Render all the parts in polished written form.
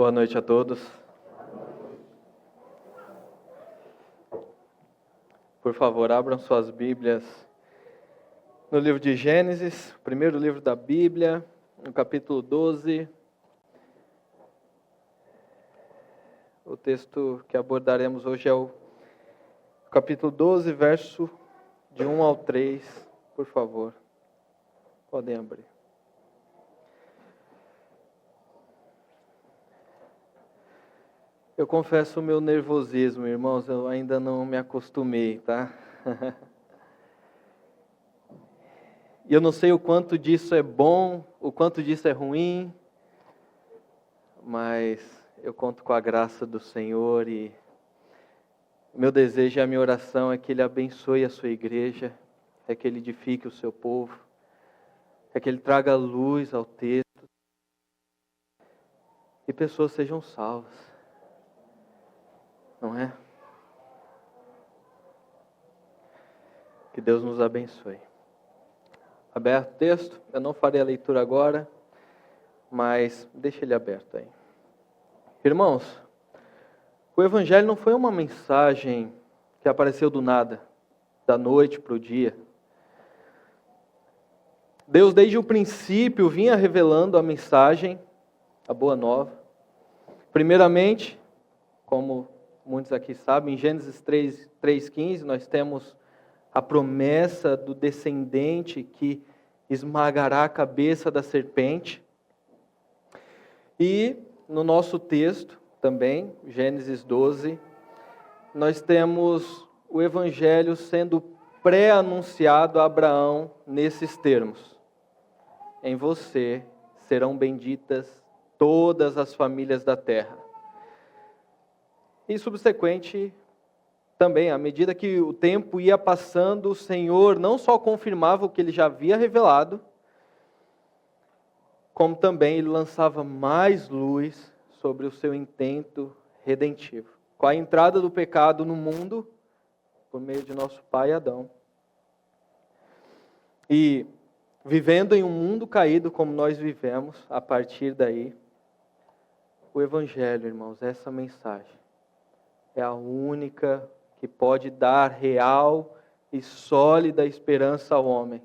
Boa noite a todos. Por favor, abram suas Bíblias no livro de Gênesis, primeiro livro da Bíblia, no capítulo 12. O texto que abordaremos hoje é o capítulo 12, verso de 1 ao 3. Por favor, podem abrir. Eu confesso o meu nervosismo, irmãos, eu ainda não me acostumei, tá? E eu não sei o quanto disso é bom, o quanto disso é ruim, mas eu conto com a graça do Senhor e meu desejo e a minha oração é que Ele abençoe a sua igreja, é que Ele edifique o seu povo, é que Ele traga luz ao texto e pessoas sejam salvas. Não é? Que Deus nos abençoe. Aberto o texto, eu não farei a leitura agora, mas deixa ele aberto aí. Irmãos, o Evangelho não foi uma mensagem que apareceu do nada, da noite para o dia. Deus desde o princípio vinha revelando a mensagem, a boa nova. Primeiramente, como muitos aqui sabem, em Gênesis 3:15, nós temos a promessa do descendente que esmagará a cabeça da serpente. E no nosso texto também, Gênesis 12, nós temos o Evangelho sendo pré-anunciado a Abraão nesses termos: em você serão benditas todas as famílias da terra. E subsequente, também, à medida que o tempo ia passando, o Senhor não só confirmava o que Ele já havia revelado, como também Ele lançava mais luz sobre o seu intento redentivo. Com a entrada do pecado no mundo, por meio de nosso pai Adão, e vivendo em um mundo caído como nós vivemos, a partir daí, o Evangelho, irmãos, essa mensagem, é a única que pode dar real e sólida esperança ao homem.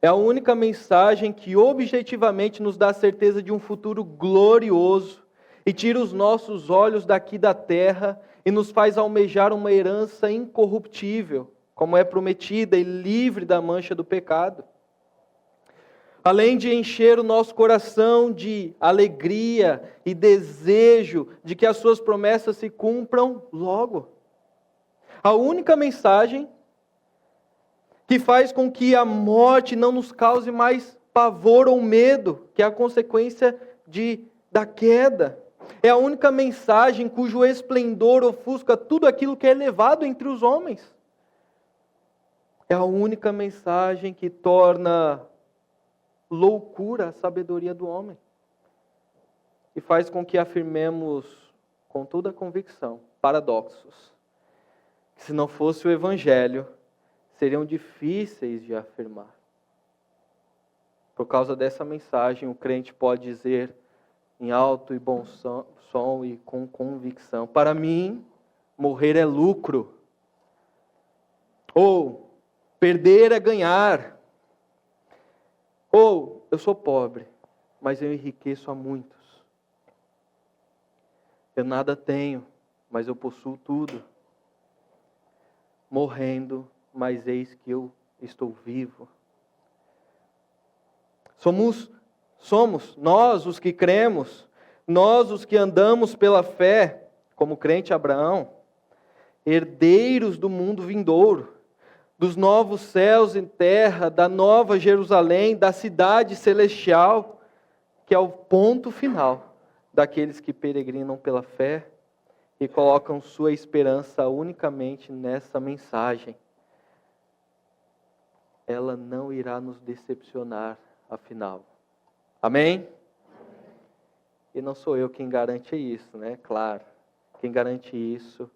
É a única mensagem que objetivamente nos dá certeza de um futuro glorioso e tira os nossos olhos daqui da terra e nos faz almejar uma herança incorruptível, como é prometida e livre da mancha do pecado. Além de encher o nosso coração de alegria e desejo de que as suas promessas se cumpram logo. A única mensagem que faz com que a morte não nos cause mais pavor ou medo, que é a consequência da queda. É a única mensagem cujo esplendor ofusca tudo aquilo que é elevado entre os homens. É a única mensagem que torna loucura a sabedoria do homem. E faz com que afirmemos com toda a convicção paradoxos, que se não fosse o Evangelho, seriam difíceis de afirmar. Por causa dessa mensagem, o crente pode dizer em alto e bom som e com convicção: para mim, morrer é lucro. Ou, perder é ganhar. Ou, eu sou pobre, mas eu enriqueço a muitos. Eu nada tenho, mas eu possuo tudo. Morrendo, mas eis que eu estou vivo. Somos nós os que cremos, nós os que andamos pela fé, como crente Abraão, herdeiros do mundo vindouro, dos novos céus e terra, da nova Jerusalém, da cidade celestial, que é o ponto final daqueles que peregrinam pela fé e colocam sua esperança unicamente nessa mensagem. Ela não irá nos decepcionar, afinal. Amém? E não sou eu quem garante isso, né? Claro. Quem garante isso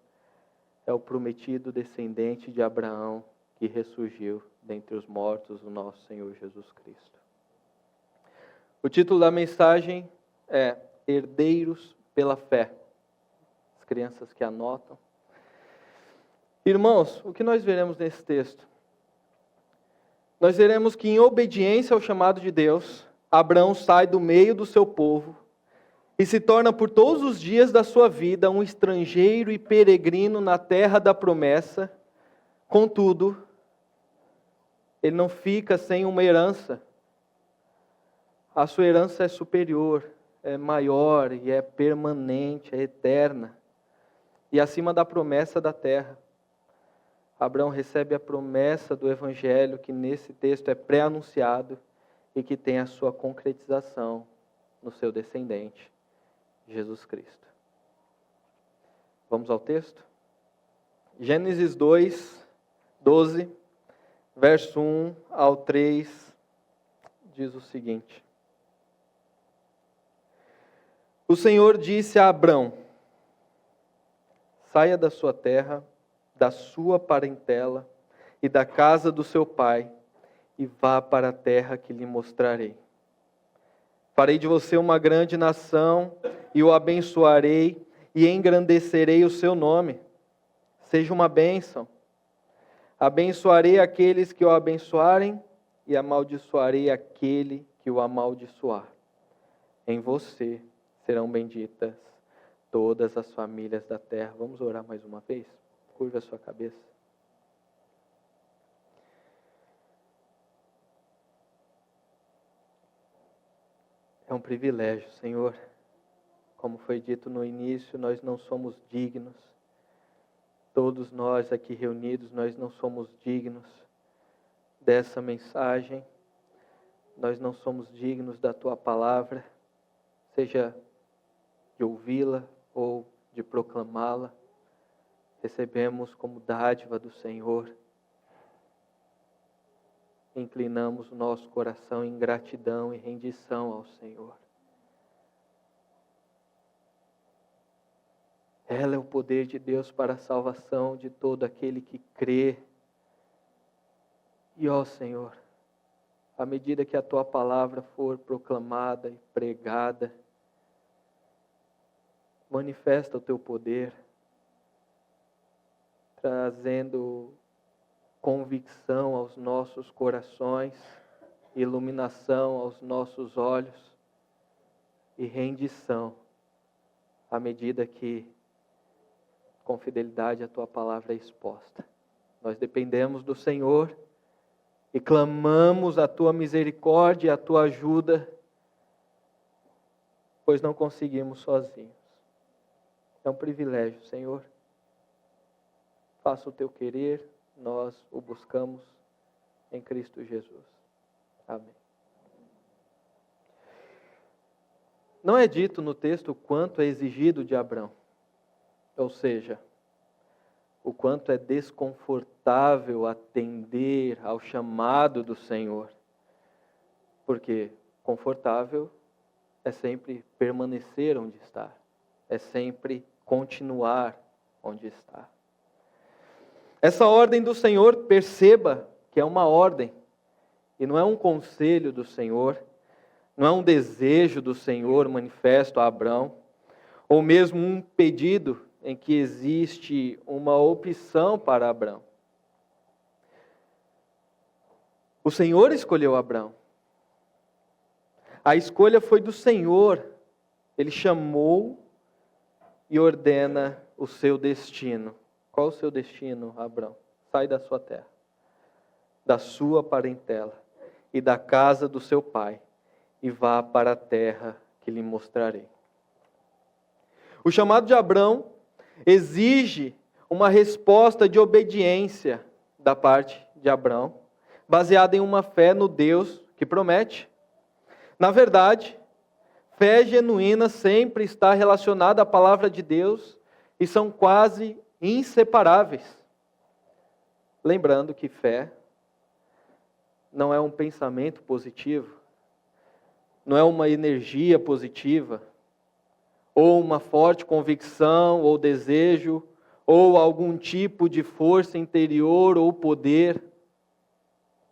é o prometido descendente de Abraão, que ressurgiu dentre os mortos, o nosso Senhor Jesus Cristo. O título da mensagem é herdeiros pela fé. As crianças que anotam. Irmãos, o que nós veremos nesse texto? Nós veremos que em obediência ao chamado de Deus, Abraão sai do meio do seu povo e se torna por todos os dias da sua vida um estrangeiro e peregrino na terra da promessa. Contudo, ele não fica sem uma herança. A sua herança é superior, é maior e é permanente, é eterna. E acima da promessa da terra, Abraão recebe a promessa do Evangelho, que nesse texto é pré-anunciado e que tem a sua concretização no seu descendente, Jesus Cristo. Vamos ao texto? Gênesis 2, 12, verso 1 ao 3, diz o seguinte: O Senhor disse a Abrão: saia da sua terra, da sua parentela e da casa do seu pai, e vá para a terra que lhe mostrarei. Farei de você uma grande nação, e o abençoarei, e engrandecerei o seu nome. Seja uma bênção. Abençoarei aqueles que o abençoarem, e amaldiçoarei aquele que o amaldiçoar. Em você serão benditas todas as famílias da terra. Vamos orar mais uma vez? Curva a sua cabeça. É um privilégio, Senhor. Como foi dito no início, nós não somos dignos. Todos nós aqui reunidos, nós não somos dignos dessa mensagem. Nós não somos dignos da Tua palavra, seja de ouvi-la ou de proclamá-la. Recebemos como dádiva do Senhor. Inclinamos o nosso coração em gratidão e rendição ao Senhor. Ela é o poder de Deus para a salvação de todo aquele que crê. E ó Senhor, à medida que a Tua palavra for proclamada e pregada, manifesta o Teu poder, trazendo convicção aos nossos corações, iluminação aos nossos olhos e rendição à medida que com fidelidade a Tua palavra é exposta. Nós dependemos do Senhor e clamamos a Tua misericórdia e a Tua ajuda, pois não conseguimos sozinhos. É um privilégio, Senhor. Faça o Teu querer, nós o buscamos em Cristo Jesus. Amém. Não é dito no texto o quanto é exigido de Abrão, ou seja, o quanto é desconfortável atender ao chamado do Senhor, porque confortável é sempre permanecer onde está, é sempre continuar onde está. Essa ordem do Senhor, perceba que é uma ordem, e não é um conselho do Senhor, não é um desejo do Senhor manifesto a Abrão, ou mesmo um pedido em que existe uma opção para Abrão. O Senhor escolheu Abrão. A escolha foi do Senhor. Ele chamou e ordena o seu destino. Qual o seu destino, Abrão? Sai da sua terra, da sua parentela e da casa do seu pai, e vá para a terra que lhe mostrarei. O chamado de Abrão exige uma resposta de obediência da parte de Abrão, baseada em uma fé no Deus que promete. Na verdade, fé genuína sempre está relacionada à palavra de Deus e são quase inseparáveis. Lembrando que fé não é um pensamento positivo, não é uma energia positiva, ou uma forte convicção, ou desejo, ou algum tipo de força interior ou poder.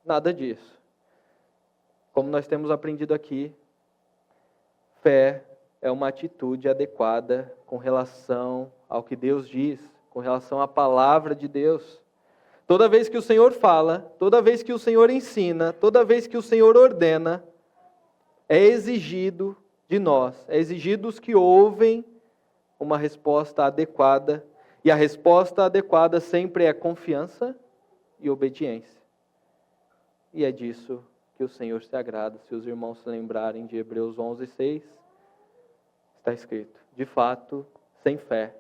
Nada disso. Como nós temos aprendido aqui, fé é uma atitude adequada com relação ao que Deus diz, com relação à palavra de Deus. Toda vez que o Senhor fala, toda vez que o Senhor ensina, toda vez que o Senhor ordena, é exigido de nós, é exigido dos que ouvem uma resposta adequada. E a resposta adequada sempre é confiança e obediência. E é disso que o Senhor se agrada. Se os irmãos se lembrarem de Hebreus 11:6, está escrito: de fato, sem fé,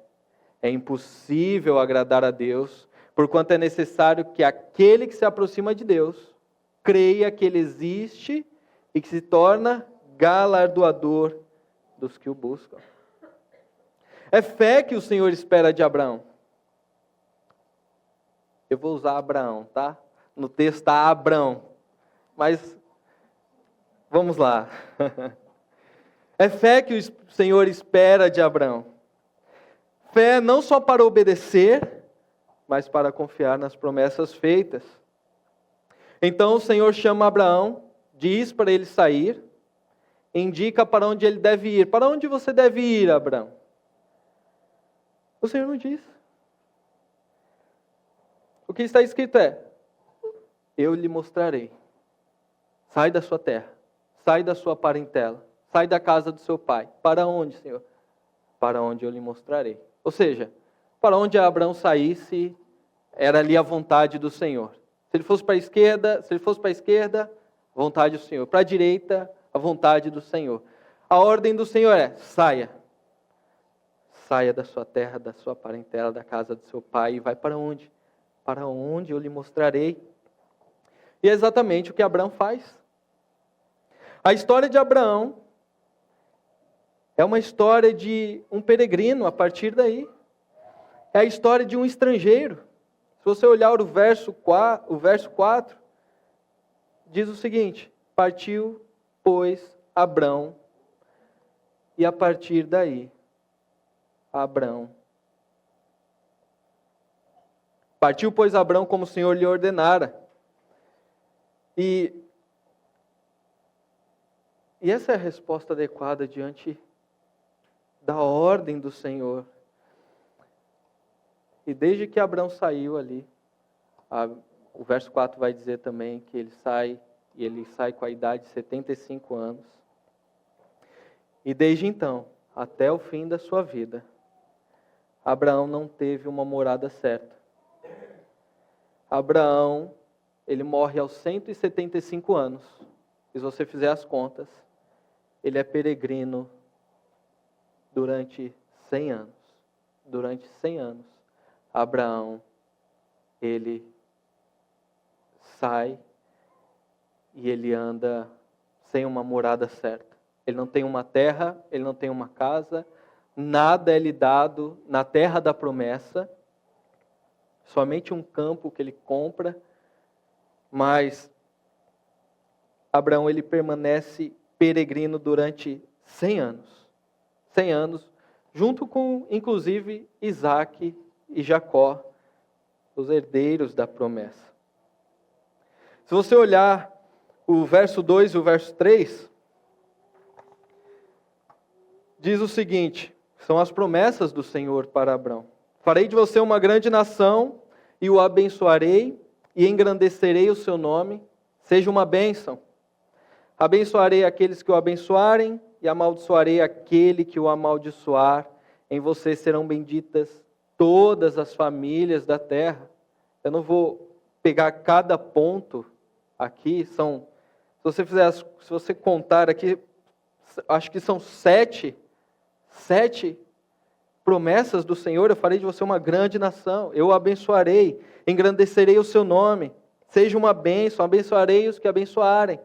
é impossível agradar a Deus, porquanto é necessário que aquele que se aproxima de Deus creia que Ele existe e que se torna galardoador dos que o buscam. É fé que o Senhor espera de Abraão. Eu vou usar Abraão, tá? No texto está Abrão, mas vamos lá. É fé que o Senhor espera de Abraão. Fé não só para obedecer, mas para confiar nas promessas feitas. Então o Senhor chama Abraão, diz para ele sair, indica para onde ele deve ir. Para onde você deve ir, Abraão? O Senhor não diz. O que está escrito é: eu lhe mostrarei. Sai da sua terra, sai da sua parentela, sai da casa do seu pai. Para onde, Senhor? Para onde eu lhe mostrarei. Ou seja, para onde Abraão saísse, era ali a vontade do Senhor. Se ele fosse para a esquerda, a vontade do Senhor. Para a direita, a vontade do Senhor. A ordem do Senhor é: saia. Saia da sua terra, da sua parentela, da casa do seu pai. E vai para onde? Para onde eu lhe mostrarei. E é exatamente o que Abraão faz. A história de Abraão é uma história de um peregrino a partir daí. É a história de um estrangeiro. Se você olhar o verso 4, diz o seguinte: partiu, pois, Abrão, e a partir daí, Abrão. Partiu, pois, Abrão como o Senhor lhe ordenara. E essa é a resposta adequada diante da ordem do Senhor. E desde que Abrão saiu ali, o verso 4 vai dizer também que ele sai com a idade de 75 anos. E desde então, até o fim da sua vida, Abraão não teve uma morada certa. Abraão, ele morre aos 175 anos. E se você fizer as contas, ele é peregrino durante 100 anos. Durante 100 anos, Abraão, ele sai e ele anda sem uma morada certa. Ele não tem uma terra, ele não tem uma casa, nada é lhe dado na terra da promessa, somente um campo que ele compra, mas Abraão ele permanece peregrino durante 100 anos. 100 anos, junto com, inclusive, Isaac e Jacó, os herdeiros da promessa. Se você olhar o verso 2 e o verso 3, diz o seguinte, são as promessas do Senhor para Abrão. Farei de você uma grande nação e o abençoarei e engrandecerei o seu nome. Seja uma bênção. Abençoarei aqueles que o abençoarem e amaldiçoarei aquele que o amaldiçoar. Em você serão benditas todas as famílias da terra. Eu não vou pegar cada ponto aqui, se você contar aqui, acho que são sete promessas do Senhor. Eu farei de você uma grande nação, eu o abençoarei, engrandecerei o seu nome, seja uma bênção, abençoarei os que abençoarem,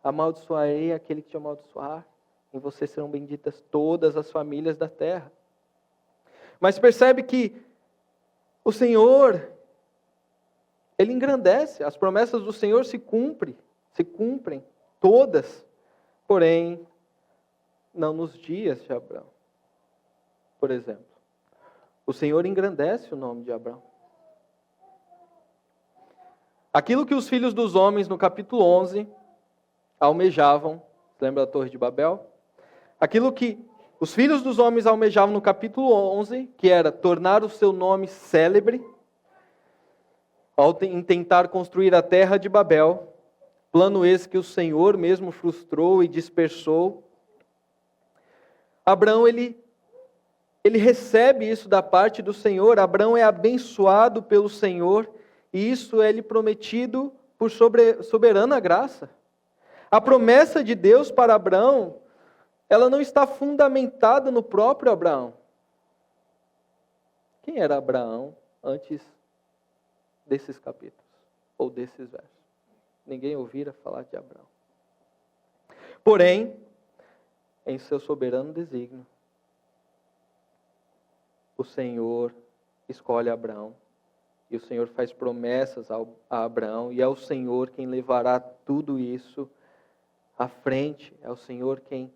amaldiçoarei aquele que te amaldiçoar, em você serão benditas todas as famílias da terra. Mas percebe que o Senhor, Ele engrandece, as promessas do Senhor se cumprem todas, porém, não nos dias de Abraão. Por exemplo, o Senhor engrandece o nome de Abraão. Aquilo que os filhos dos homens, no capítulo 11, almejavam, lembra da Torre de Babel? Aquilo que Os filhos dos homens almejavam no capítulo 11, que era tornar o seu nome célebre, em tentar construir a terra de Babel, plano esse que o Senhor mesmo frustrou e dispersou. Abraão, ele recebe isso da parte do Senhor. Abraão é abençoado pelo Senhor, e isso é lhe prometido por soberana graça. A promessa de Deus para Abraão, ela não está fundamentada no próprio Abraão. Quem era Abraão antes desses capítulos, ou desses versos? Ninguém ouvira falar de Abraão. Porém, em seu soberano desígnio, o Senhor escolhe Abraão, e o Senhor faz promessas a Abraão, e é o Senhor quem levará tudo isso à frente, é o Senhor quem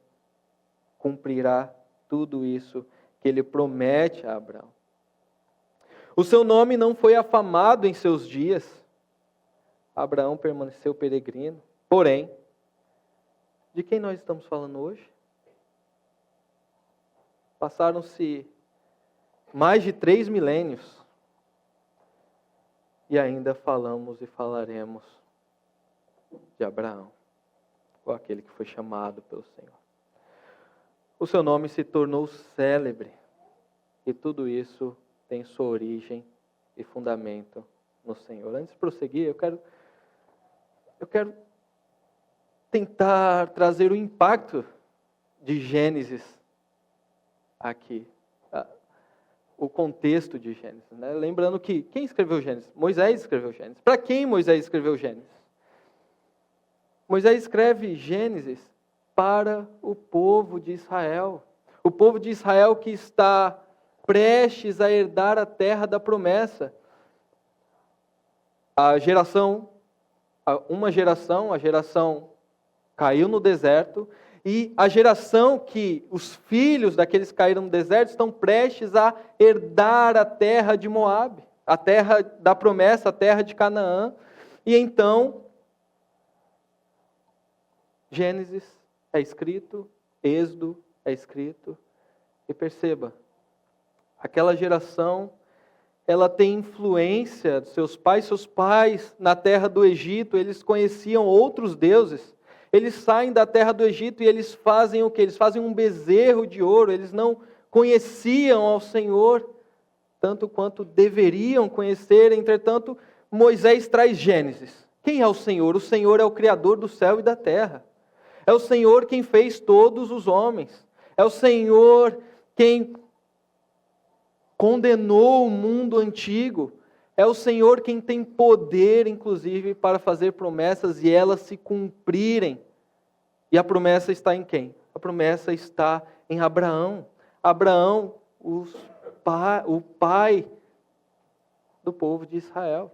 cumprirá tudo isso que Ele promete a Abraão. O seu nome não foi afamado em seus dias, Abraão permaneceu peregrino, porém, de quem nós estamos falando hoje? Passaram-se mais de 3 milênios e ainda falamos e falaremos de Abraão, ou aquele que foi chamado pelo Senhor. O seu nome se tornou célebre e tudo isso tem sua origem e fundamento no Senhor. Antes de prosseguir, eu quero tentar trazer o impacto de Gênesis aqui. O contexto de Gênesis, né? Lembrando que quem escreveu Gênesis? Moisés escreveu Gênesis. Para quem Moisés escreveu Gênesis? Moisés escreve Gênesis para o povo de Israel. O povo de Israel que está prestes a herdar a terra da promessa. A geração caiu no deserto, e a geração que os filhos daqueles que caíram no deserto estão prestes a herdar a terra de Moabe, a terra da promessa, a terra de Canaã. E então, Gênesis é escrito, Êxodo é escrito, e perceba, aquela geração, ela tem influência dos seus pais na terra do Egito, eles conheciam outros deuses. Eles saem da terra do Egito e eles fazem o quê? Eles fazem um bezerro de ouro. Eles não conheciam ao Senhor tanto quanto deveriam conhecer. Entretanto, Moisés traz Gênesis. Quem é o Senhor? O Senhor é o Criador do céu e da terra. É o Senhor quem fez todos os homens. É o Senhor quem condenou o mundo antigo. É o Senhor quem tem poder, inclusive, para fazer promessas e elas se cumprirem. E a promessa está em quem? A promessa está em Abraão. Abraão, o pai do povo de Israel.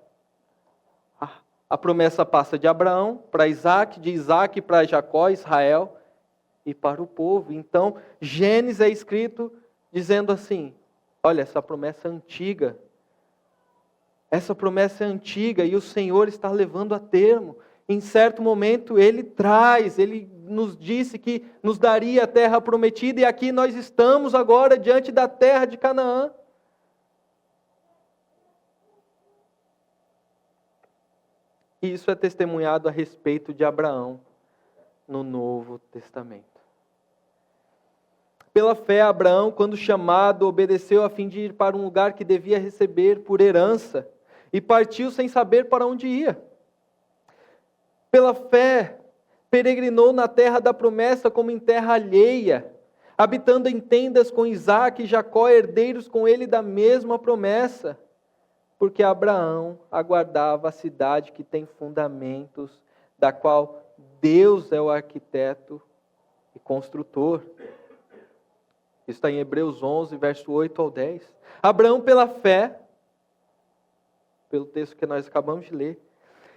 A promessa passa de Abraão para Isaac, de Isaac para Jacó, Israel, e para o povo. Então, Gênesis é escrito dizendo assim, olha, essa promessa é antiga. Essa promessa é antiga e o Senhor está levando a termo. Em certo momento Ele nos disse que nos daria a terra prometida, e aqui nós estamos agora diante da terra de Canaã. E isso é testemunhado a respeito de Abraão no Novo Testamento. Pela fé, Abraão, quando chamado, obedeceu a fim de ir para um lugar que devia receber por herança, e partiu sem saber para onde ia. Pela fé, peregrinou na terra da promessa como em terra alheia, habitando em tendas com Isaac e Jacó, herdeiros com ele da mesma promessa, porque Abraão aguardava a cidade que tem fundamentos, da qual Deus é o arquiteto e construtor. Isso está em Hebreus 11, verso 8 ao 10. Abraão, pela fé, pelo texto que nós acabamos de ler,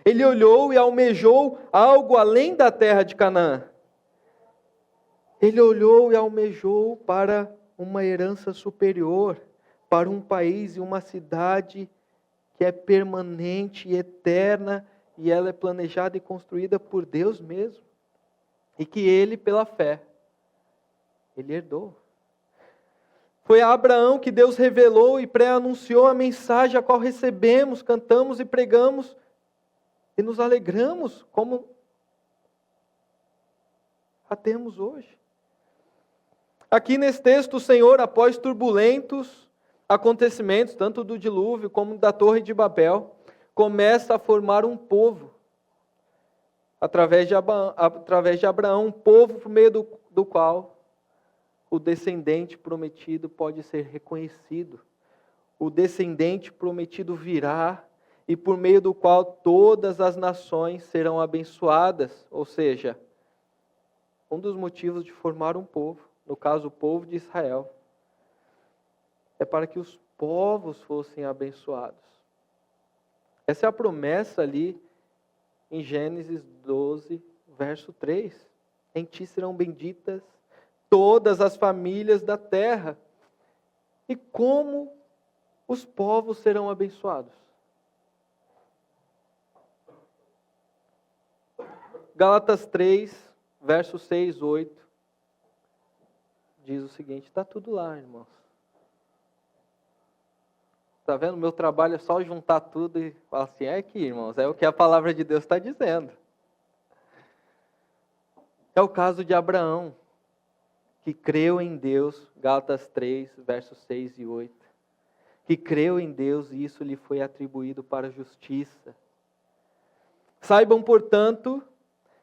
ele olhou e almejou algo além da terra de Canaã. Ele olhou e almejou para uma herança superior, para um país e uma cidade que é permanente e eterna, e ela é planejada e construída por Deus mesmo. E que ele, pela fé, ele herdou. Foi a Abraão que Deus revelou e pré-anunciou a mensagem a qual recebemos, cantamos e pregamos e nos alegramos como a temos hoje. Aqui nesse texto, o Senhor, após turbulentos acontecimentos, tanto do dilúvio como da Torre de Babel, começa a formar um povo, através de Abraão, um povo por meio do qual o descendente prometido pode ser reconhecido. O descendente prometido virá e por meio do qual todas as nações serão abençoadas, ou seja, um dos motivos de formar um povo, no caso o povo de Israel, é para que os povos fossem abençoados. Essa é a promessa ali em Gênesis 12, verso 3. Em ti serão benditas todas as famílias da terra. E como os povos serão abençoados? Gálatas 3, versos 6, 8, diz o seguinte, está tudo lá, irmãos. Está vendo? Meu trabalho é só juntar tudo e falar assim, é aqui, irmãos, é o que a palavra de Deus está dizendo. É o caso de Abraão, que creu em Deus, Gálatas 3, versos 6 e 8. Que creu em Deus e isso lhe foi atribuído para a justiça. Saibam, portanto,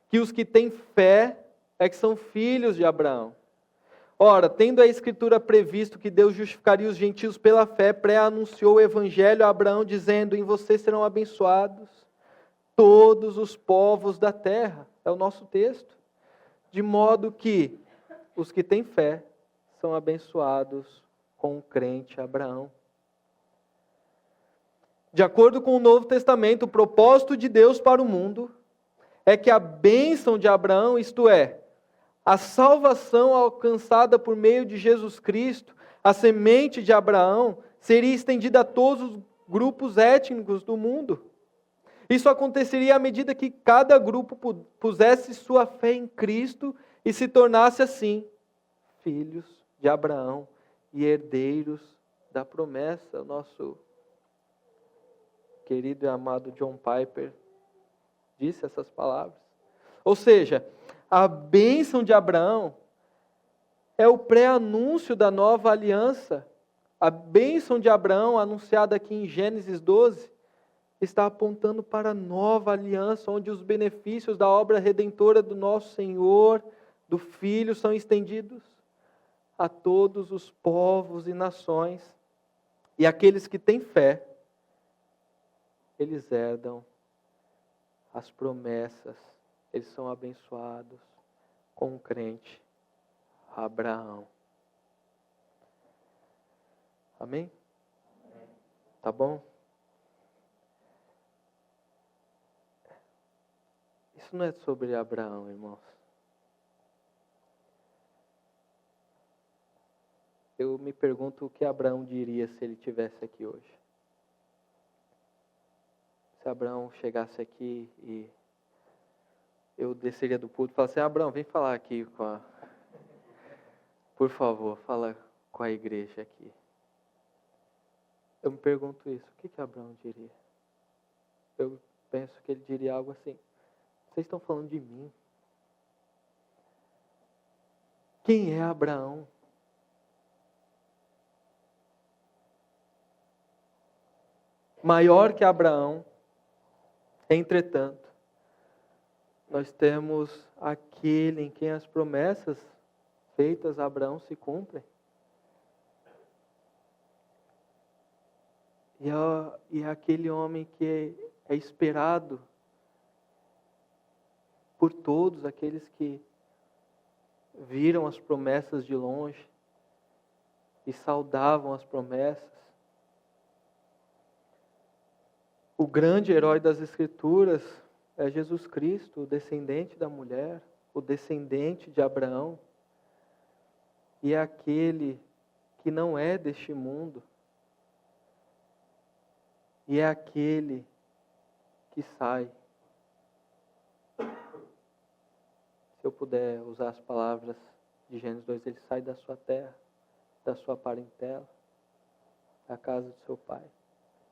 que os que têm fé é que são filhos de Abraão. Ora, tendo a Escritura previsto que Deus justificaria os gentios pela fé, pré-anunciou o Evangelho a Abraão, dizendo, em você serão abençoados todos os povos da terra. É o nosso texto. De modo que os que têm fé são abençoados com o crente Abraão. De acordo com o Novo Testamento, o propósito de Deus para o mundo é que a bênção de Abraão, isto é, a salvação alcançada por meio de Jesus Cristo, a semente de Abraão, seria estendida a todos os grupos étnicos do mundo. Isso aconteceria à medida que cada grupo pusesse sua fé em Cristo e se tornasse assim, filhos de Abraão e herdeiros da promessa. O nosso querido e amado John Piper disse essas palavras. Ou seja, a bênção de Abraão é o pré-anúncio da nova aliança. A bênção de Abraão, anunciada aqui em Gênesis 12, está apontando para a nova aliança, onde os benefícios da obra redentora do nosso Senhor, do Filho, são estendidos a todos os povos e nações. E aqueles que têm fé, eles herdam as promessas. Eles são abençoados com o crente Abraão. Amém? Tá bom? Isso não é sobre Abraão, irmãos. Eu me pergunto o que Abraão diria se ele estivesse aqui hoje. Se Abraão chegasse aqui e eu desceria do púlpito e falasse assim, Abraão, vem falar aqui por favor, fala com a igreja aqui. Eu me pergunto isso, o que Abraão diria? Eu penso que ele diria algo assim, vocês estão falando de mim. Quem é Abraão? Maior que Abraão, entretanto, nós temos aquele em quem as promessas feitas a Abraão se cumprem. E é aquele homem que é esperado por todos aqueles que viram as promessas de longe e saudavam as promessas. O grande herói das Escrituras é Jesus Cristo, o descendente da mulher, o descendente de Abraão. E é aquele que não é deste mundo. E é aquele que sai. Se eu puder usar as palavras de Gênesis 2, ele sai da sua terra da sua parentela, da casa do seu pai.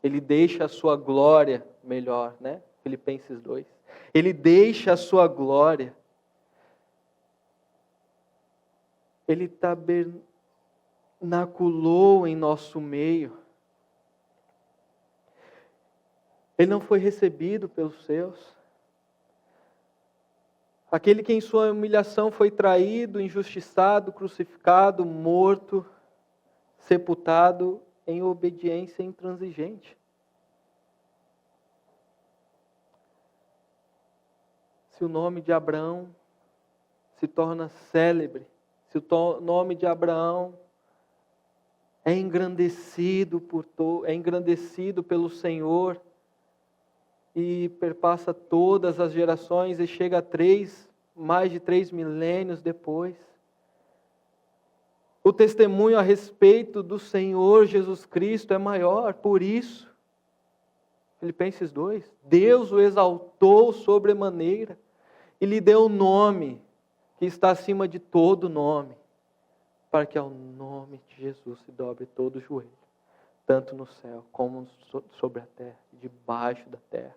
Ele deixa a sua glória melhor, né? Filipenses 2. Ele deixa a sua glória. Ele tabernaculou em nosso meio. Ele não foi recebido pelos seus. Aquele que em sua humilhação foi traído, injustiçado, crucificado, morto, sepultado em obediência intransigente. Se o nome de Abraão se torna célebre, se o nome de Abraão é engrandecido pelo Senhor e perpassa todas as gerações e chega a mais de 3 milênios depois. O testemunho a respeito do Senhor Jesus Cristo é maior, por isso, Filipenses 2, Deus o exaltou sobremaneira e lhe deu um nome que está acima de todo nome, para que ao nome de Jesus se dobre todo o joelho, tanto no céu como sobre a terra, debaixo da terra,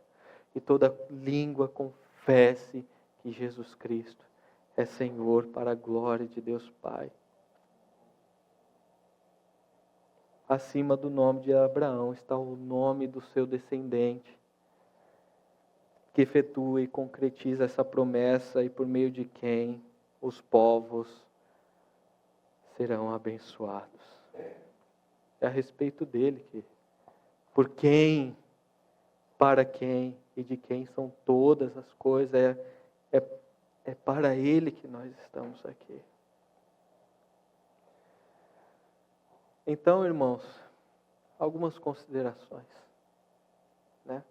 e toda língua confesse que Jesus Cristo é Senhor, para a glória de Deus Pai. Acima do nome de Abraão está o nome do seu descendente, que efetua e concretiza essa promessa e por meio de quem os povos serão abençoados. É a respeito dele que, por quem, para quem e de quem são todas as coisas, é para ele que nós estamos aqui. Então, irmãos, algumas considerações, né?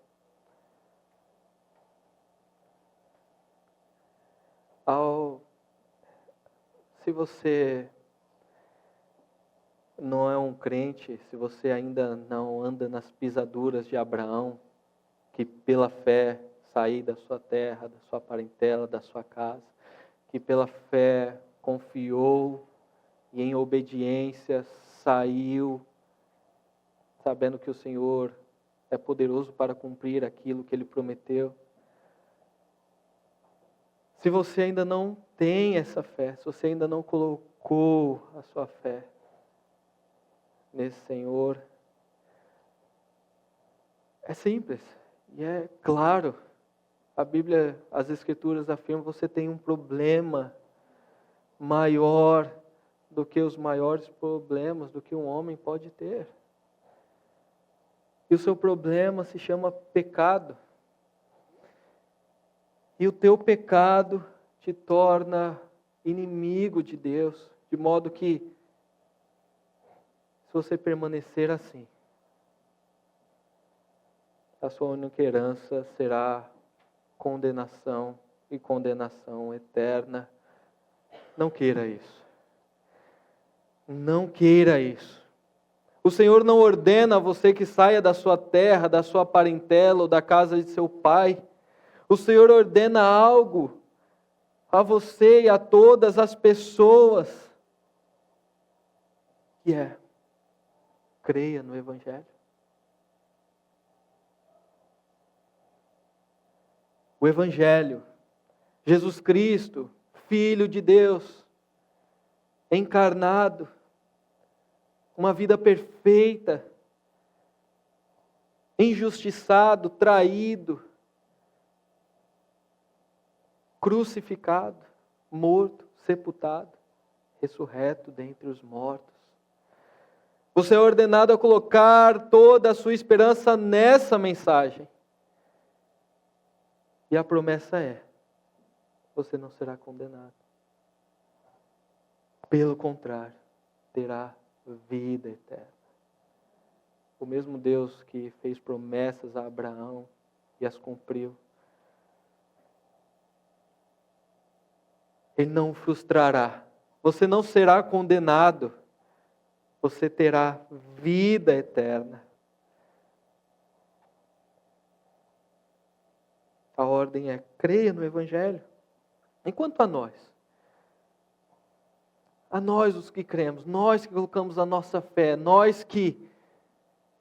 Se você não é um crente, se você ainda não anda nas pisaduras de Abraão, que pela fé saiu da sua terra, da sua parentela, da sua casa, que pela fé confiou e em obediência saiu, sabendo que o Senhor é poderoso para cumprir aquilo que Ele prometeu. Se você ainda não tem essa fé, se você ainda não colocou a sua fé nesse Senhor, é simples e é claro. A Bíblia, as Escrituras afirmam que você tem um problema maior do que os maiores problemas do que um homem pode ter. E o seu problema se chama pecado. E o teu pecado te torna inimigo de Deus, de modo que, se você permanecer assim, a sua única herança será condenação e condenação eterna. Não queira isso. Não queira isso. O Senhor não ordena a você que saia da sua terra, da sua parentela ou da casa de seu pai. O Senhor ordena algo a você e a todas as pessoas, que é: creia no Evangelho. O Evangelho, Jesus Cristo, Filho de Deus, encarnado, uma vida perfeita, injustiçado, traído, crucificado, morto, sepultado, ressurreto dentre os mortos. Você é ordenado a colocar toda a sua esperança nessa mensagem. E a promessa é: você não será condenado. Pelo contrário, terá vida eterna. O mesmo Deus que fez promessas a Abraão e as cumpriu, Ele não o frustrará. Você não será condenado. Você terá vida eterna. A ordem é: creia no Evangelho. Enquanto a nós, A nós os que cremos, nós que colocamos a nossa fé, nós que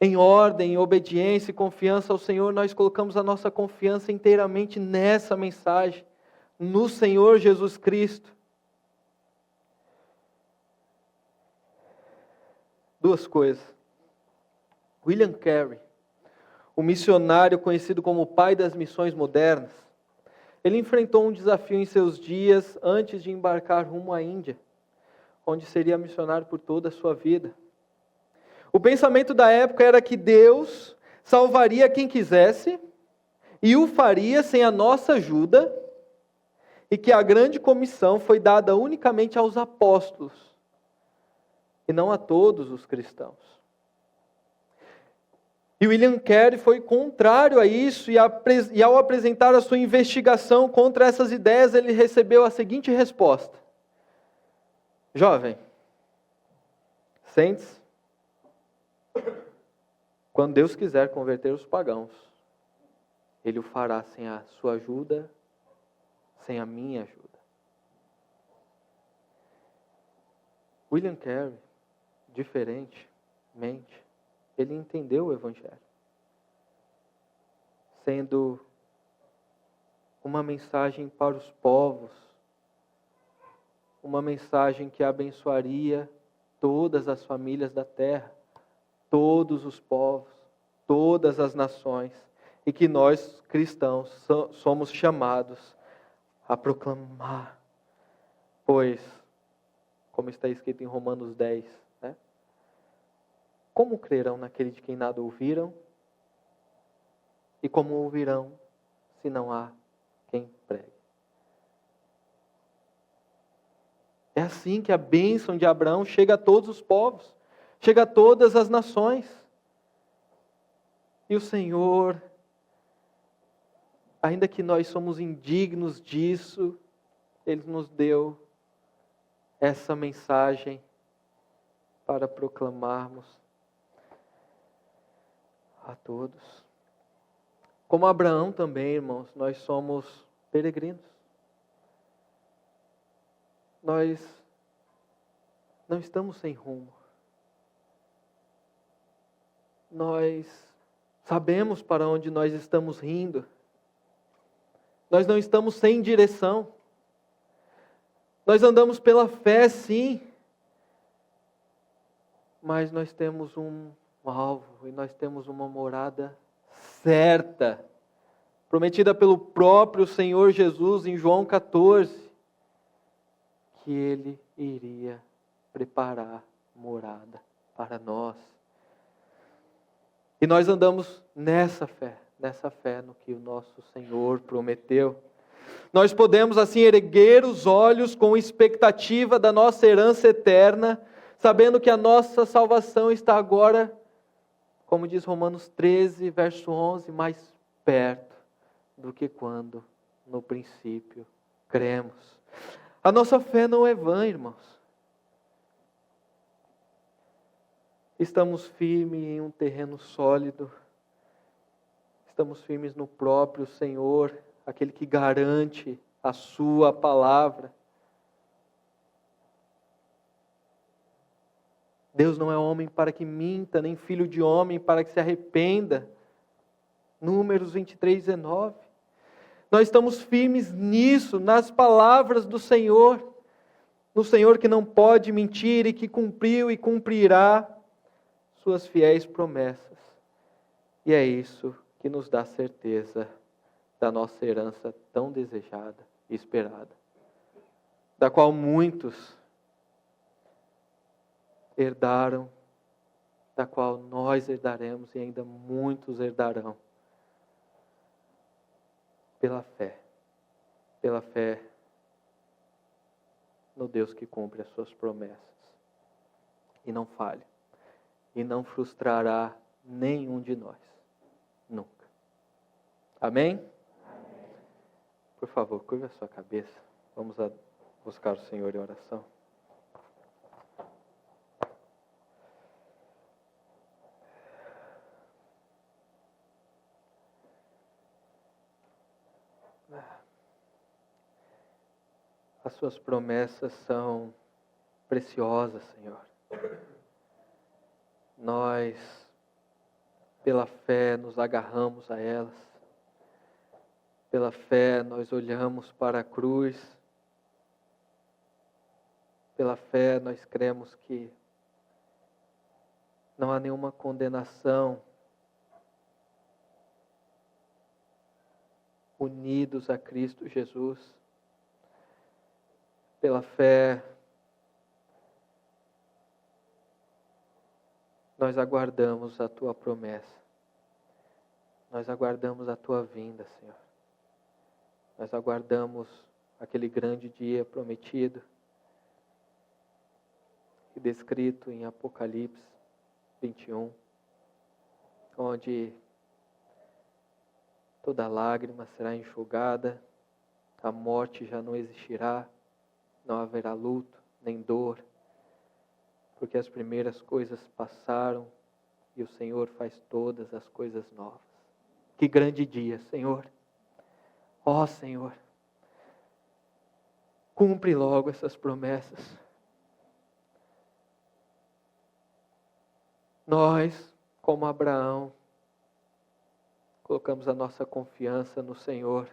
em ordem, em obediência e confiança ao Senhor, nós colocamos a nossa confiança inteiramente nessa mensagem, no Senhor Jesus Cristo. Duas coisas. William Carey, o missionário conhecido como o pai das missões modernas, ele enfrentou um desafio em seus dias antes de embarcar rumo à Índia, onde seria missionário por toda a sua vida. O pensamento da época era que Deus salvaria quem quisesse e o faria sem a nossa ajuda, e que a grande comissão foi dada unicamente aos apóstolos e não a todos os cristãos. E William Carey foi contrário a isso, e ao apresentar a sua investigação contra essas ideias, ele recebeu a seguinte resposta: jovem, sente-se. Quando Deus quiser converter os pagãos, Ele o fará sem a sua ajuda, sem a minha ajuda. William Carey, diferentemente, ele entendeu o Evangelho, sendo uma mensagem para os povos, uma mensagem que abençoaria todas as famílias da terra, todos os povos, todas as nações, e que nós cristãos somos chamados a proclamar, pois, como está escrito em Romanos 10, né? Como crerão naquele de quem nada ouviram? E como ouvirão se não há quem pregue? É assim que a bênção de Abraão chega a todos os povos, chega a todas as nações. E o Senhor, ainda que nós somos indignos disso, Ele nos deu essa mensagem para proclamarmos a todos. Como Abraão também, irmãos, nós somos peregrinos. Nós não estamos sem rumo. Nós sabemos para onde nós estamos indo. Nós não estamos sem direção. Nós andamos pela fé, sim. Mas nós temos um alvo e nós temos uma morada certa, prometida pelo próprio Senhor Jesus em João 14, que Ele iria preparar morada para nós. E nós andamos nessa fé no que o nosso Senhor prometeu. Nós podemos assim erguer os olhos com expectativa da nossa herança eterna, sabendo que a nossa salvação está agora, como diz Romanos 13, verso 11, mais perto do que quando no princípio cremos. A nossa fé não é vã, irmãos. Estamos firmes em um terreno sólido. Estamos firmes no próprio Senhor, aquele que garante a sua palavra. Deus não é homem para que minta, nem filho de homem para que se arrependa. Números 23, 19. Nós estamos firmes nisso, nas palavras do Senhor. No Senhor que não pode mentir e que cumpriu e cumprirá suas fiéis promessas. E é isso que nos dá certeza da nossa herança tão desejada e esperada, da qual muitos herdaram, da qual nós herdaremos e ainda muitos herdarão, pela fé no Deus que cumpre as suas promessas e não falha, e não frustrará nenhum de nós, nunca. Amém? Amém. Por favor, curva a sua cabeça, vamos buscar o Senhor em oração. As suas promessas são preciosas, Senhor. Nós, pela fé, nos agarramos a elas. Pela fé, nós olhamos para a cruz. Pela fé, nós cremos que não há nenhuma condenação. Unidos a Cristo Jesus. Pela fé, nós aguardamos a Tua promessa. Nós aguardamos a Tua vinda, Senhor. Nós aguardamos aquele grande dia prometido e descrito em Apocalipse 21, onde toda lágrima será enxugada, a morte já não existirá, não haverá luto, nem dor, porque as primeiras coisas passaram e o Senhor faz todas as coisas novas. Que grande dia, Senhor! Ó Senhor, cumpre logo essas promessas. Nós, como Abraão, colocamos a nossa confiança no Senhor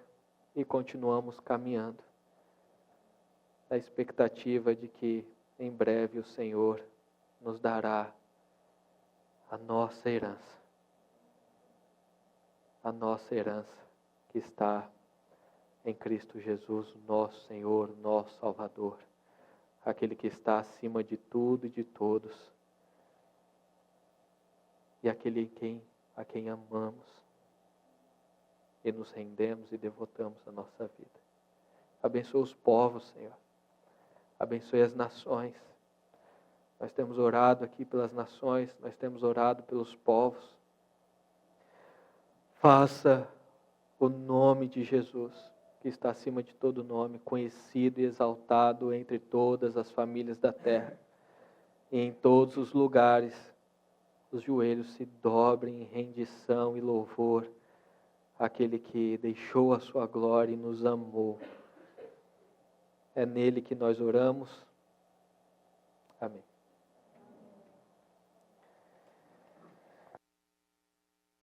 e continuamos caminhando, na expectativa de que em breve o Senhor nos dará a nossa herança. A nossa herança que está em Cristo Jesus, nosso Senhor, nosso Salvador, aquele que está acima de tudo e de todos, e aquele a quem amamos e nos rendemos e devotamos a nossa vida. Abençoa os povos, Senhor. Abençoe as nações. Nós temos orado aqui pelas nações, nós temos orado pelos povos. Faça o nome de Jesus, que está acima de todo nome, conhecido e exaltado entre todas as famílias da terra. E em todos os lugares, os joelhos se dobrem em rendição e louvor àquele que deixou a sua glória e nos amou. É nele que nós oramos. Amém.